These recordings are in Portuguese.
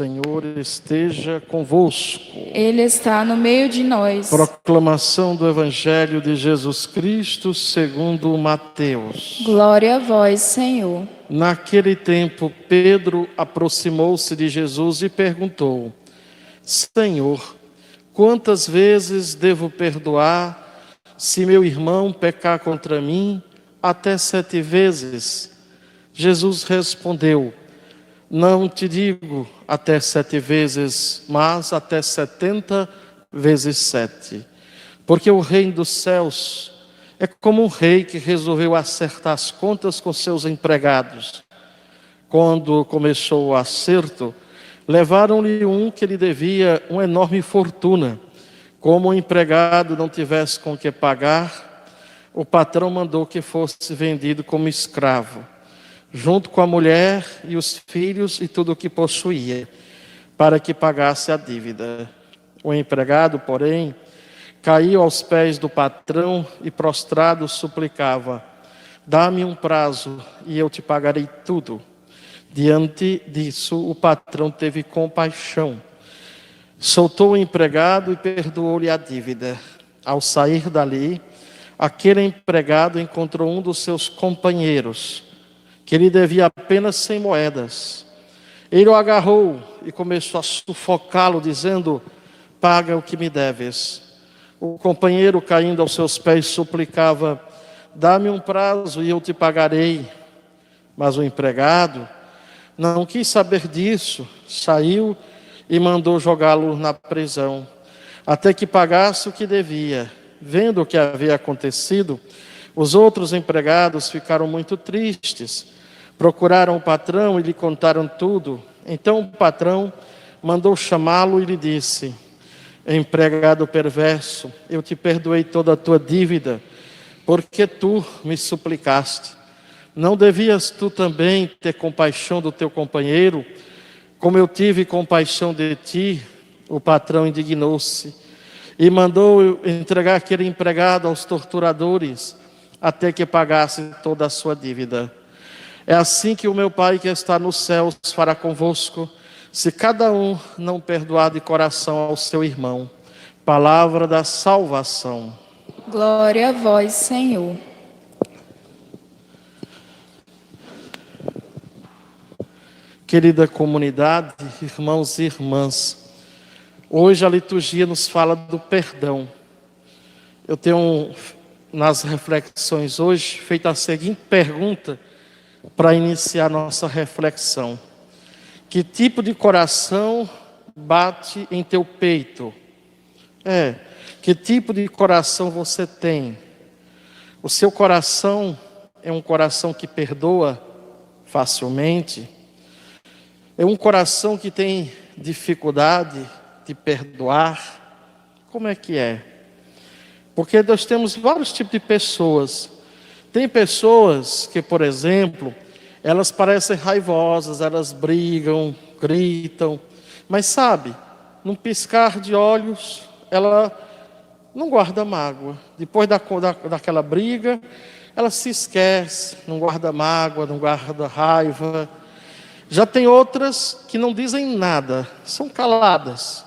Senhor esteja convosco. Ele está no meio de nós. Proclamação do Evangelho de Jesus Cristo segundo Mateus. Glória a vós, Senhor. Naquele tempo, Pedro aproximou-se de Jesus e perguntou: Senhor, quantas vezes devo perdoar se meu irmão pecar contra mim? Até 7 vezes? Jesus respondeu: Não te digo até 7 vezes, mas até 70 vezes 7. Porque o reino dos céus é como um rei que resolveu acertar as contas com seus empregados. Quando começou o acerto, levaram-lhe um que lhe devia uma enorme fortuna. Como o empregado não tivesse com que pagar, o patrão mandou que fosse vendido como escravo, junto com a mulher e os filhos e tudo o que possuía, para que pagasse a dívida. O empregado, porém, caiu aos pés do patrão e prostrado suplicava: Dá-me um prazo e eu te pagarei tudo. Diante disso, o patrão teve compaixão, soltou o empregado e perdoou-lhe a dívida. Ao sair dali, aquele empregado encontrou um dos seus companheiros, que lhe devia apenas 100 moedas. Ele o agarrou e começou a sufocá-lo, dizendo: Paga o que me deves. O companheiro, caindo aos seus pés, suplicava: Dá-me um prazo e eu te pagarei. Mas o empregado não quis saber disso, saiu e mandou jogá-lo na prisão, até que pagasse o que devia. Vendo o que havia acontecido, os outros empregados ficaram muito tristes. Procuraram o patrão e lhe contaram tudo. Então o patrão mandou chamá-lo e lhe disse: Empregado perverso, eu te perdoei toda a tua dívida, porque tu me suplicaste. Não devias tu também ter compaixão do teu companheiro, como eu tive compaixão de ti? O patrão indignou-se e mandou entregar aquele empregado aos torturadores, até que pagasse toda a sua dívida. É assim que o meu Pai que está nos céus fará convosco, se cada um não perdoar de coração ao seu irmão. Palavra da salvação. Glória a vós, Senhor. Querida comunidade, irmãos e irmãs, hoje a liturgia nos fala do perdão. Eu tenho, nas reflexões hoje, feito a seguinte pergunta para iniciar nossa reflexão: que tipo de coração bate em teu peito? Que tipo de coração você tem? O seu coração é um coração que perdoa facilmente? É um coração que tem dificuldade de perdoar? Como é que é? Porque nós temos vários tipos de pessoas. Tem pessoas que, por exemplo, elas parecem raivosas, elas brigam, gritam, mas sabe, num piscar de olhos, ela não guarda mágoa. Depois daquela briga, ela se esquece, não guarda mágoa, não guarda raiva. Já tem outras que não dizem nada, são caladas,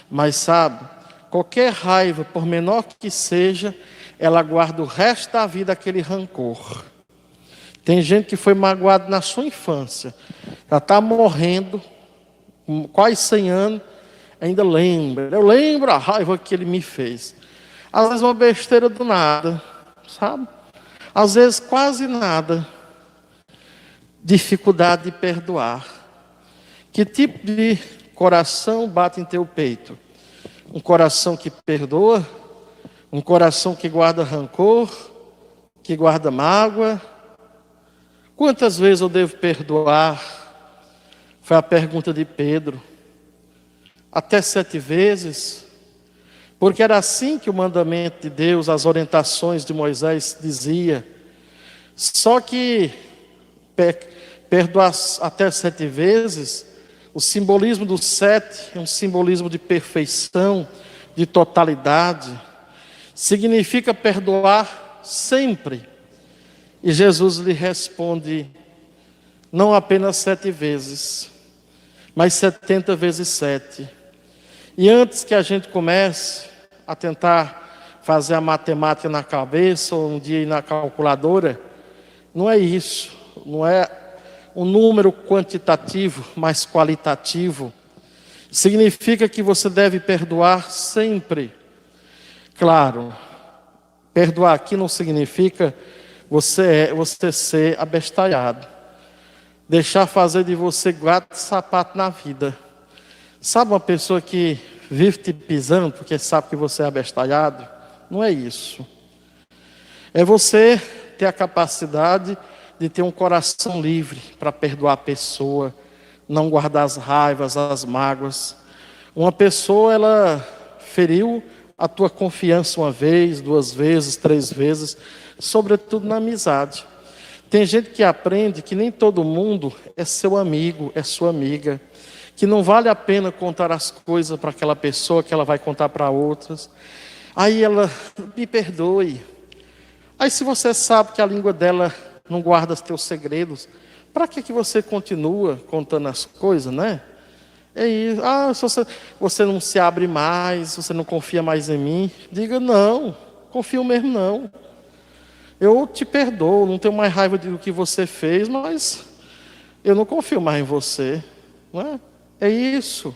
mas sabe, qualquer raiva, por menor que seja, ela guarda o resto da vida aquele rancor. Tem gente que foi magoado na sua infância, já está morrendo, com quase 100 anos, ainda lembra. Eu lembro a raiva que ele me fez. Às vezes uma besteira do nada, sabe? Às vezes quase nada. Dificuldade de perdoar. Que tipo de coração bate em teu peito? Um coração que perdoa? Um coração que guarda rancor? Que guarda mágoa? Quantas vezes eu devo perdoar? Foi a pergunta de Pedro. Até 7 vezes? Porque era assim que o mandamento de Deus, as orientações de Moisés dizia. Só que perdoar até 7 vezes, o simbolismo do 7 é um simbolismo de perfeição, de totalidade. Significa perdoar sempre. E Jesus lhe responde: não apenas 7 vezes, mas 70 vezes 7. E antes que a gente comece a tentar fazer a matemática na cabeça, ou um dia ir na calculadora, não é isso, não é um número quantitativo, mas qualitativo. Significa que você deve perdoar sempre. Claro, perdoar aqui não significa você ser abestalhado, deixar fazer de você gato e sapato na vida. Sabe uma pessoa que vive te pisando porque sabe que você é abestalhado? Não é isso. É você ter a capacidade de ter um coração livre para perdoar a pessoa, não guardar as raivas, as mágoas. Uma pessoa, ela feriu a tua confiança uma vez, 2 vezes, 3 vezes, sobretudo na amizade. Tem gente que aprende que nem todo mundo é seu amigo, é sua amiga, que não vale a pena contar as coisas para aquela pessoa, que ela vai contar para outras. Aí ela, me perdoe. Aí se você sabe que a língua dela não guarda os teus segredos, para que você continua contando as coisas, né? É isso. Se você não se abre mais, você não confia mais em mim, diga não, confio mesmo não. Eu te perdoo, não tenho mais raiva do que você fez, mas eu não confio mais em você, não é? É isso.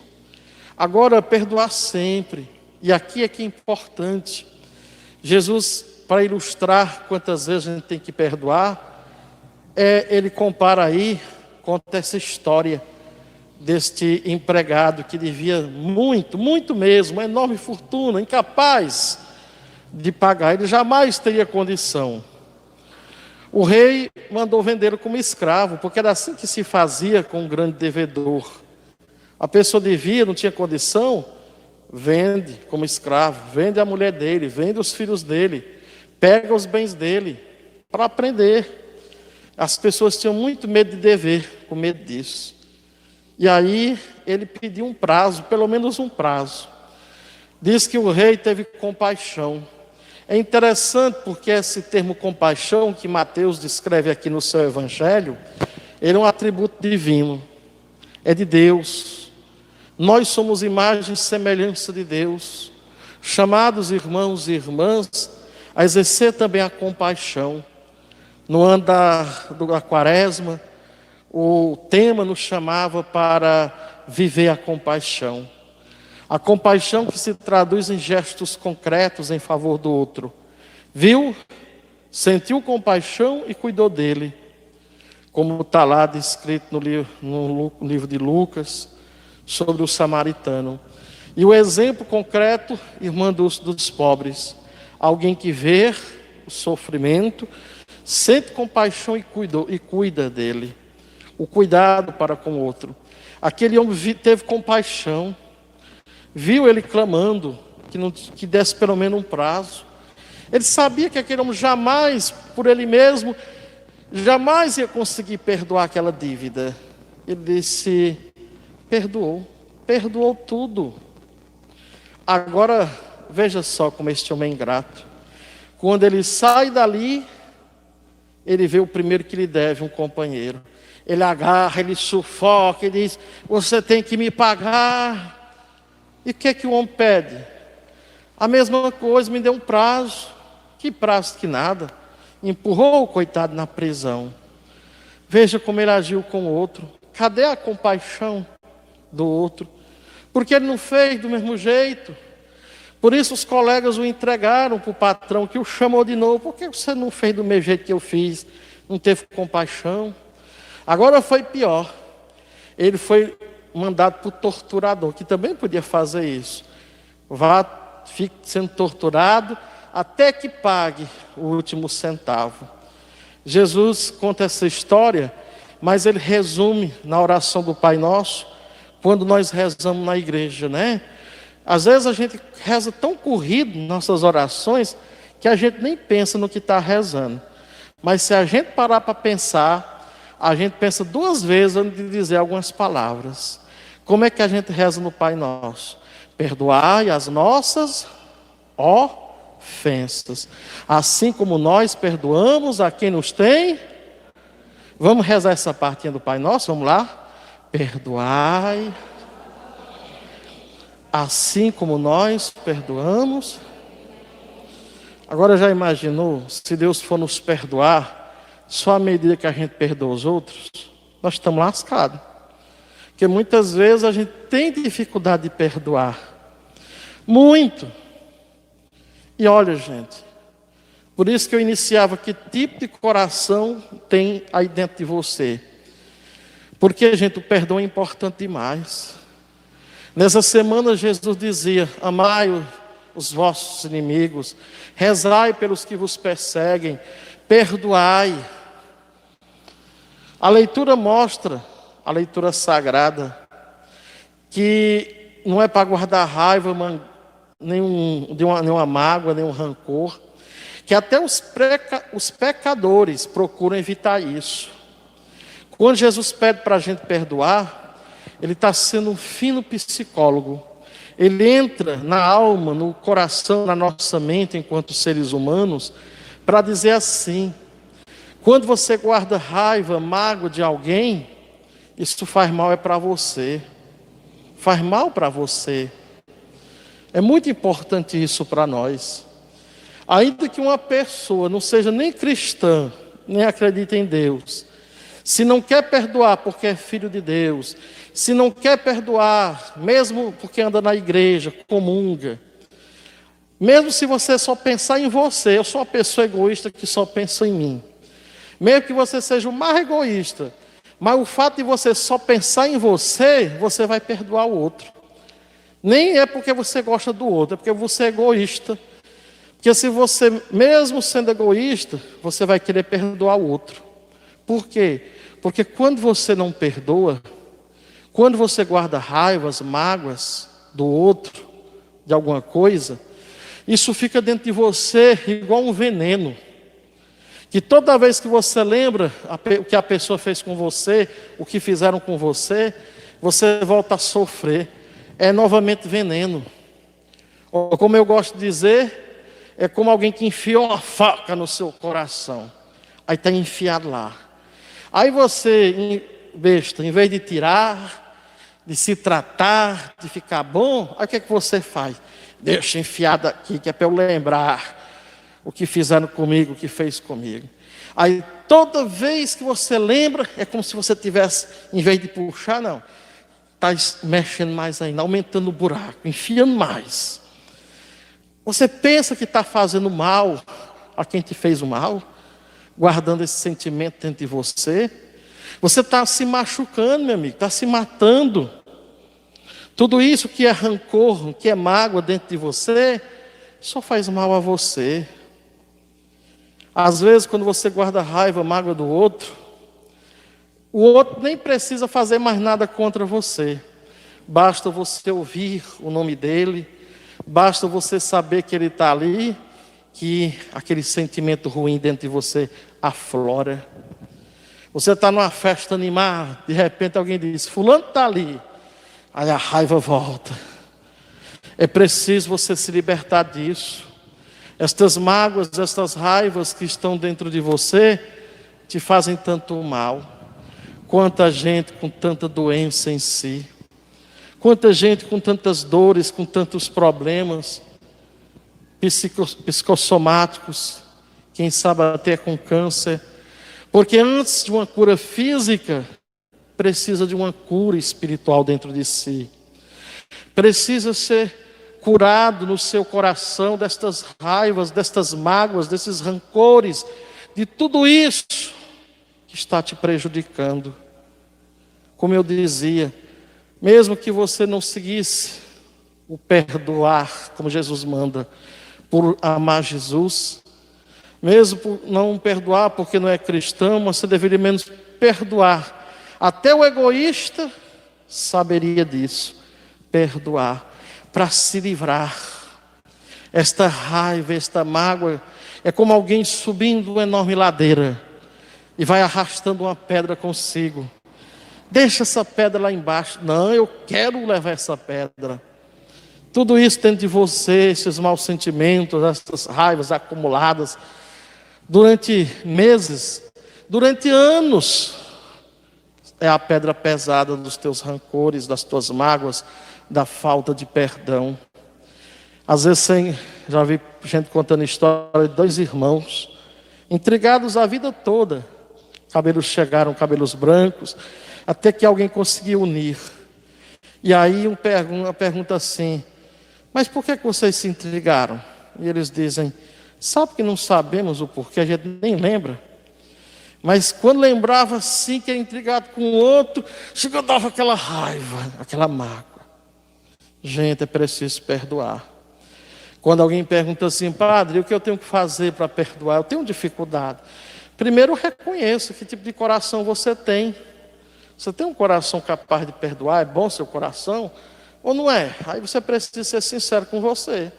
Agora, perdoar sempre. E aqui é que é importante. Jesus, para ilustrar quantas vezes a gente tem que perdoar, ele compara aí, conta essa história deste empregado que devia muito, muito mesmo, uma enorme fortuna, incapaz de pagar. Ele jamais teria condição. O rei mandou vendê-lo como escravo, porque era assim que se fazia com um grande devedor. A pessoa devia, não tinha condição, vende como escravo, vende a mulher dele, vende os filhos dele, pega os bens dele para aprender. As pessoas tinham muito medo de dever, com medo disso. E aí ele pediu um prazo, pelo menos um prazo. Diz que o rei teve compaixão. É interessante porque esse termo compaixão, que Mateus descreve aqui no seu evangelho, ele é um atributo divino, é de Deus. Nós somos imagem e semelhança de Deus, chamados irmãos e irmãs a exercer também a compaixão. No ano da quaresma, o tema nos chamava para viver a compaixão. A compaixão que se traduz em gestos concretos em favor do outro. Viu, sentiu compaixão e cuidou dele. Como está lá descrito no livro de Lucas, sobre o samaritano. E o exemplo concreto, irmã dos pobres. Alguém que vê o sofrimento, sente compaixão e cuida dele. O cuidado para com o outro. Aquele homem teve compaixão. Viu ele clamando que desse pelo menos um prazo. Ele sabia que aquele homem jamais, por ele mesmo, jamais ia conseguir perdoar aquela dívida. Ele disse, perdoou tudo. Agora, veja só como este homem é ingrato. Quando ele sai dali, ele vê o primeiro que lhe deve, um companheiro. Ele agarra, ele sufoca, ele diz, você tem que me pagar. E o que é que o homem pede? A mesma coisa, me deu um prazo. Que prazo que nada. Empurrou o coitado na prisão. Veja como ele agiu com o outro. Cadê a compaixão do outro? Porque ele não fez do mesmo jeito. Por isso os colegas o entregaram para o patrão, que o chamou de novo. Por que você não fez do mesmo jeito que eu fiz? Não teve compaixão? Agora foi pior. Ele foi mandado para o torturador, que também podia fazer isso. Fique sendo torturado até que pague o último centavo. Jesus conta essa história, mas ele resume na oração do Pai Nosso, quando nós rezamos na igreja, né? Às vezes a gente reza tão corrido nossas orações, que a gente nem pensa no que está rezando. Mas se a gente parar para pensar, a gente pensa 2 vezes antes de dizer algumas palavras. Como é que a gente reza no Pai Nosso? Perdoai as nossas ofensas, assim como nós perdoamos a quem nos tem. Vamos rezar essa partinha do Pai Nosso, vamos lá? perdoai, assim como nós perdoamos. Agora já imaginou, se Deus for nos perdoar, só à medida que a gente perdoa os outros, nós estamos lascados. Porque muitas vezes a gente tem dificuldade de perdoar. Muito. E olha, gente, por isso que eu iniciava, que tipo de coração tem aí dentro de você? Porque, gente, o perdão é importante demais. Nessa semana Jesus dizia: amai os vossos inimigos, rezai pelos que vos perseguem, perdoai. A leitura mostra, a leitura sagrada, que não é para guardar raiva, nenhuma mágoa, nenhum rancor, que até os pecadores procuram evitar isso. Quando Jesus pede para a gente perdoar, Ele está sendo um fino psicólogo. Ele entra na alma, no coração, na nossa mente, enquanto seres humanos, para dizer assim: quando você guarda raiva, mágoa de alguém, isso faz mal para você. Faz mal para você. É muito importante isso para nós. Ainda que uma pessoa não seja nem cristã, nem acredita em Deus, se não quer perdoar porque é filho de Deus, se não quer perdoar, mesmo porque anda na igreja, comunga, mesmo se você só pensar em você, eu sou uma pessoa egoísta que só pensa em mim, mesmo que você seja o mais egoísta, mas o fato de você só pensar em você, você vai perdoar o outro. Nem é porque você gosta do outro, é porque você é egoísta. Porque se você, mesmo sendo egoísta, você vai querer perdoar o outro. Por quê? Porque quando você não perdoa, quando você guarda raivas, mágoas do outro, de alguma coisa, isso fica dentro de você igual um veneno. Que toda vez que você lembra o que a pessoa fez com você, o que fizeram com você, você volta a sofrer. É novamente veneno. Ou como eu gosto de dizer, é como alguém que enfiou uma faca no seu coração. Aí está enfiado lá. Aí você, besta, em vez de tirar, de se tratar, de ficar bom, aí o que é que você faz? Deixa enfiado aqui, que é para eu lembrar o que fizeram comigo, o que fez comigo. Aí toda vez que você lembra, é como se você tivesse, em vez de puxar, não, está mexendo mais ainda, aumentando o buraco, enfiando mais. Você pensa que está fazendo mal a quem te fez o mal, guardando esse sentimento dentro de você. Você está se machucando, meu amigo, está se matando. Tudo isso que é rancor, que é mágoa dentro de você, só faz mal a você. Às vezes, quando você guarda raiva, mágoa do outro, o outro nem precisa fazer mais nada contra você. Basta você ouvir o nome dele, basta você saber que ele está ali, que aquele sentimento ruim dentro de você aflora. Você está numa festa animada, de repente alguém diz: fulano está ali. Aí a raiva volta. É preciso você se libertar disso. Estas mágoas, estas raivas que estão dentro de você, te fazem tanto mal. Quanta gente com tanta doença em si. Quanta gente com tantas dores, com tantos problemas psicossomáticos, quem sabe até com câncer. Porque antes de uma cura física, precisa de uma cura espiritual dentro de si. Precisa ser curado no seu coração destas raivas, destas mágoas, desses rancores, de tudo isso que está te prejudicando. Como eu dizia, mesmo que você não seguisse o perdoar, como Jesus manda, por amar Jesus, mesmo por não perdoar porque não é cristão, mas você deveria menos perdoar. Até o egoísta saberia disso, perdoar, para se livrar. Esta raiva, esta mágoa, é como alguém subindo uma enorme ladeira e vai arrastando uma pedra consigo. Deixa essa pedra lá embaixo. Não, eu quero levar essa pedra. Tudo isso dentro de você, esses maus sentimentos, essas raivas acumuladas, durante meses, durante anos, é a pedra pesada dos teus rancores, das tuas mágoas, da falta de perdão. Às vezes já vi gente contando história de dois irmãos, intrigados a vida toda. Chegaram cabelos brancos, até que alguém conseguiu unir. E aí uma pergunta assim: mas por que vocês se intrigaram? E eles dizem: sabe que não sabemos o porquê, a gente nem lembra. Mas quando lembrava assim, que era intrigado com o outro, chegou, dava aquela raiva, aquela mágoa. Gente, é preciso perdoar. Quando alguém pergunta assim: padre, o que eu tenho que fazer para perdoar? Eu tenho dificuldade. Primeiro, reconheça que tipo de coração você tem. Você tem um coração capaz de perdoar? É bom seu coração? Ou não é? Aí você precisa ser sincero com você.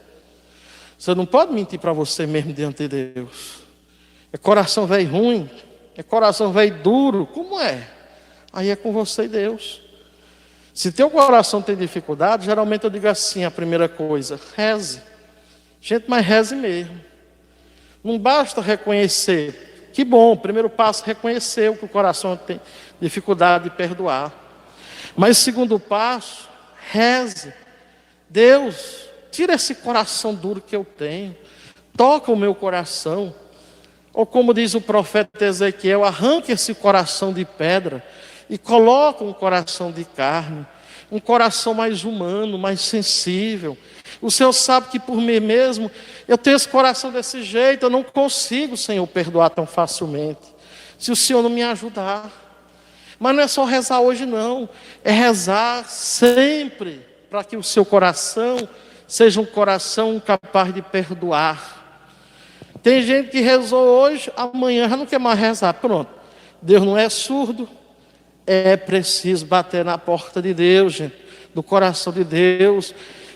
Você não pode mentir para você mesmo diante de Deus. É coração velho ruim? É coração velho duro? Como é? Aí é com você e Deus. Se teu coração tem dificuldade, geralmente eu digo assim, a primeira coisa: reze. Gente, mas reze mesmo. Não basta reconhecer. Que bom, o primeiro passo é reconhecer que o coração tem dificuldade de perdoar. Mas o segundo passo, reze. Deus, tira esse coração duro que eu tenho. Toca o meu coração. Ou como diz o profeta Ezequiel, arranque esse coração de pedra e coloca um coração de carne. Um coração mais humano, mais sensível. O Senhor sabe que por mim mesmo, eu tenho esse coração desse jeito, eu não consigo, Senhor, perdoar tão facilmente, se o Senhor não me ajudar. Mas não é só rezar hoje não, é rezar sempre, para que o seu coração seja um coração capaz de perdoar. Tem gente que rezou hoje, amanhã já não quer mais rezar, pronto. Deus não é surdo, é preciso bater na porta de Deus, gente, do coração de Deus,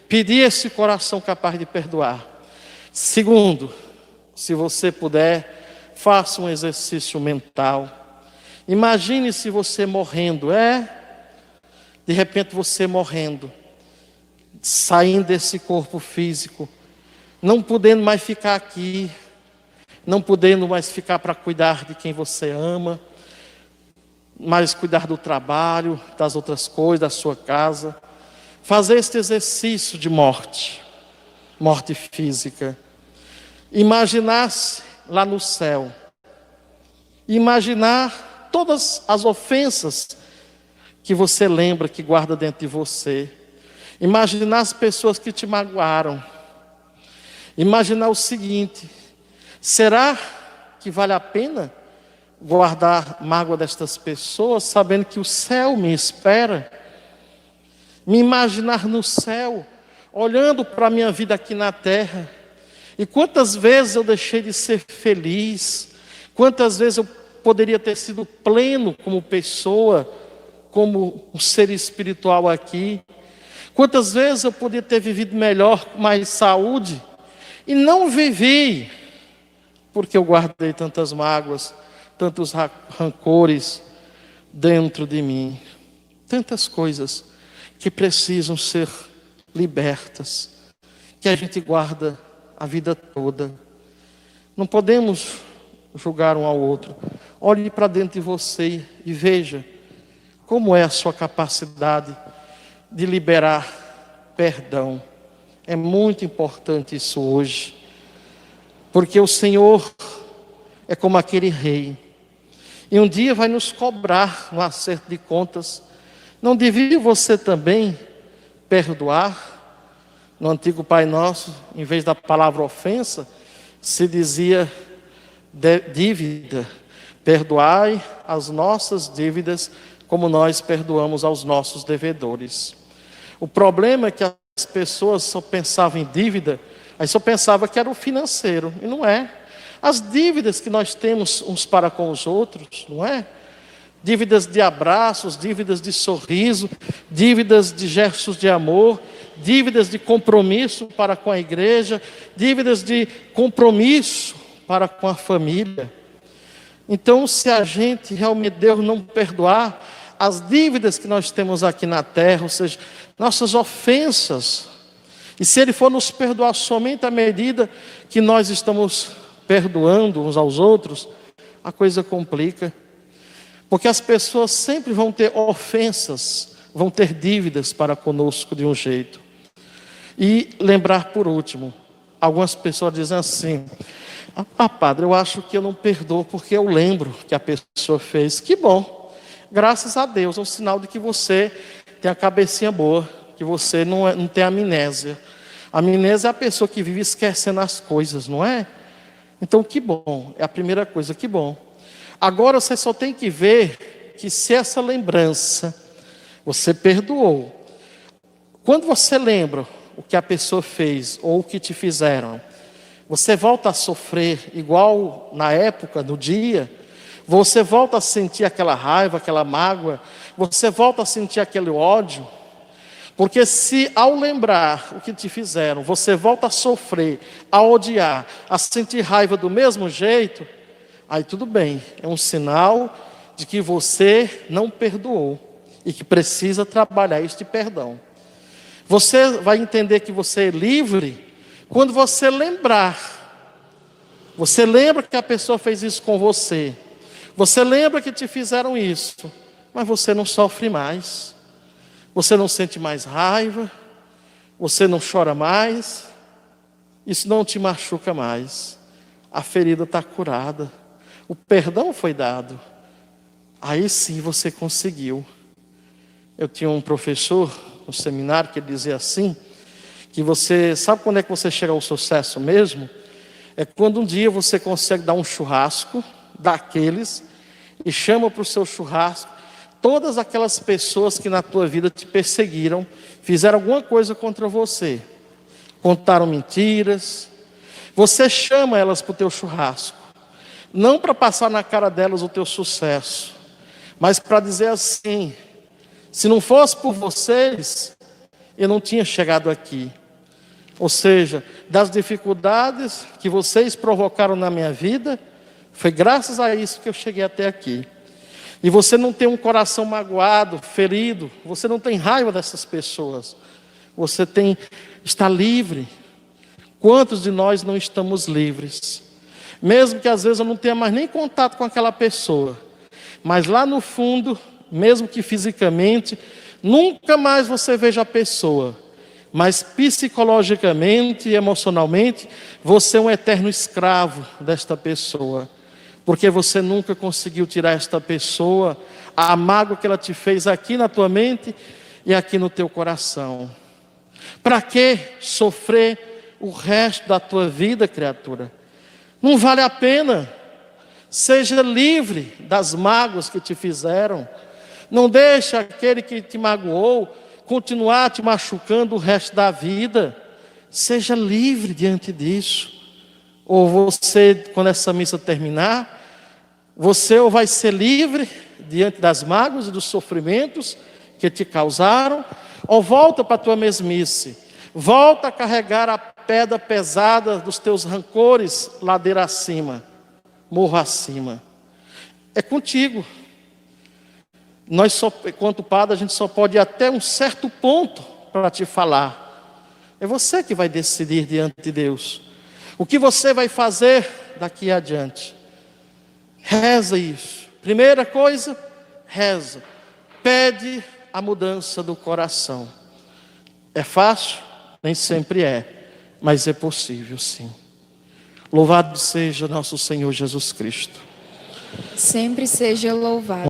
pedir esse coração capaz de perdoar. Segundo, se você puder, faça um exercício mental. Imagine se você morrendo, de repente você morrendo, saindo desse corpo físico, não podendo mais ficar aqui, não podendo mais ficar para cuidar de quem você ama, mais cuidar do trabalho, das outras coisas, da sua casa. Fazer este exercício de morte física. Imaginar-se lá no céu. Imaginar todas as ofensas que você lembra, que guarda dentro de você. Imaginar as pessoas que te magoaram. Imaginar o seguinte: será que vale a pena guardar mágoa destas pessoas, sabendo que o céu me espera? Me imaginar no céu, olhando para a minha vida aqui na terra, e quantas vezes eu deixei de ser feliz, quantas vezes eu poderia ter sido pleno como pessoa, como um ser espiritual aqui, quantas vezes eu poderia ter vivido melhor, com mais saúde, e não vivi, porque eu guardei tantas mágoas, tantos rancores dentro de mim, tantas coisas que precisam ser libertas, que a gente guarda a vida toda. Não podemos julgar um ao outro. Olhe para dentro de você e veja como é a sua capacidade de liberar perdão. É muito importante isso hoje, porque o Senhor é como aquele rei, e um dia vai nos cobrar no acerto de contas. Não devia você também perdoar? No antigo Pai Nosso, em vez da palavra ofensa, se dizia dívida. Perdoai as nossas dívidas, como nós perdoamos aos nossos devedores. O problema é que as pessoas só pensavam em dívida, aí só pensavam que era o financeiro, e não é. As dívidas que nós temos uns para com os outros, não é? Dívidas de abraços, dívidas de sorriso, dívidas de gestos de amor, dívidas de compromisso para com a igreja, dívidas de compromisso para com a família. Então, se a gente realmente, Deus não perdoar as dívidas que nós temos aqui na terra, ou seja, nossas ofensas, e se Ele for nos perdoar somente à medida que nós estamos perdoando uns aos outros, a coisa complica. Porque as pessoas sempre vão ter ofensas, vão ter dívidas para conosco de um jeito. E lembrar por último, algumas pessoas dizem assim: padre, eu acho que eu não perdoo porque eu lembro que a pessoa fez. Que bom, graças a Deus, é um sinal de que você tem a cabecinha boa, que você não tem amnésia. A amnésia é a pessoa que vive esquecendo as coisas, não é? Então que bom, é a primeira coisa, que bom. Agora você só tem que ver que se essa lembrança você perdoou, quando você lembra o que a pessoa fez ou o que te fizeram, você volta a sofrer igual na época, no dia, você volta a sentir aquela raiva, aquela mágoa, você volta a sentir aquele ódio, porque se ao lembrar o que te fizeram, você volta a sofrer, a odiar, a sentir raiva do mesmo jeito, aí tudo bem, é um sinal de que você não perdoou e que precisa trabalhar este perdão. Você vai entender que você é livre quando você lembrar. Você lembra que a pessoa fez isso com você. Você lembra que te fizeram isso, mas você não sofre mais. Você não sente mais raiva. Você não chora mais. Isso não te machuca mais. A ferida está curada. O perdão foi dado. Aí sim você conseguiu. Eu tinha um professor no seminário que ele dizia assim, que você sabe quando é que você chega ao sucesso mesmo? É quando um dia você consegue dar um churrasco daqueles e chama para o seu churrasco todas aquelas pessoas que na tua vida te perseguiram, fizeram alguma coisa contra você, contaram mentiras. Você chama elas para o teu churrasco, não para passar na cara delas o teu sucesso, mas para dizer assim: se não fosse por vocês, eu não tinha chegado aqui. Ou seja, das dificuldades que vocês provocaram na minha vida, foi graças a isso que eu cheguei até aqui. E você não tem um coração magoado, ferido, você não tem raiva dessas pessoas. Você está livre. Quantos de nós não estamos livres? Mesmo que às vezes eu não tenha mais nem contato com aquela pessoa, mas lá no fundo, mesmo que fisicamente, nunca mais você veja a pessoa, mas psicologicamente e emocionalmente, você é um eterno escravo desta pessoa, porque você nunca conseguiu tirar esta pessoa, a mágoa que ela te fez aqui na tua mente e aqui no teu coração. Para que sofrer o resto da tua vida, criatura? Não vale a pena. Seja livre das mágoas que te fizeram. Não deixe aquele que te magoou continuar te machucando o resto da vida. Seja livre diante disso. Ou você, quando essa missa terminar, você ou vai ser livre diante das mágoas e dos sofrimentos que te causaram, ou volta para a tua mesmice. Volta a carregar a pedra pesada dos teus rancores ladeira acima, morro acima. É contigo. Nós só, enquanto padre, a gente só pode ir até um certo ponto para te falar. É você que vai decidir diante de Deus. O que você vai fazer daqui adiante? Reza isso. Primeira coisa, reza. Pede a mudança do coração. É fácil? Nem sempre é, mas é possível sim. Louvado seja nosso Senhor Jesus Cristo. Sempre seja louvado.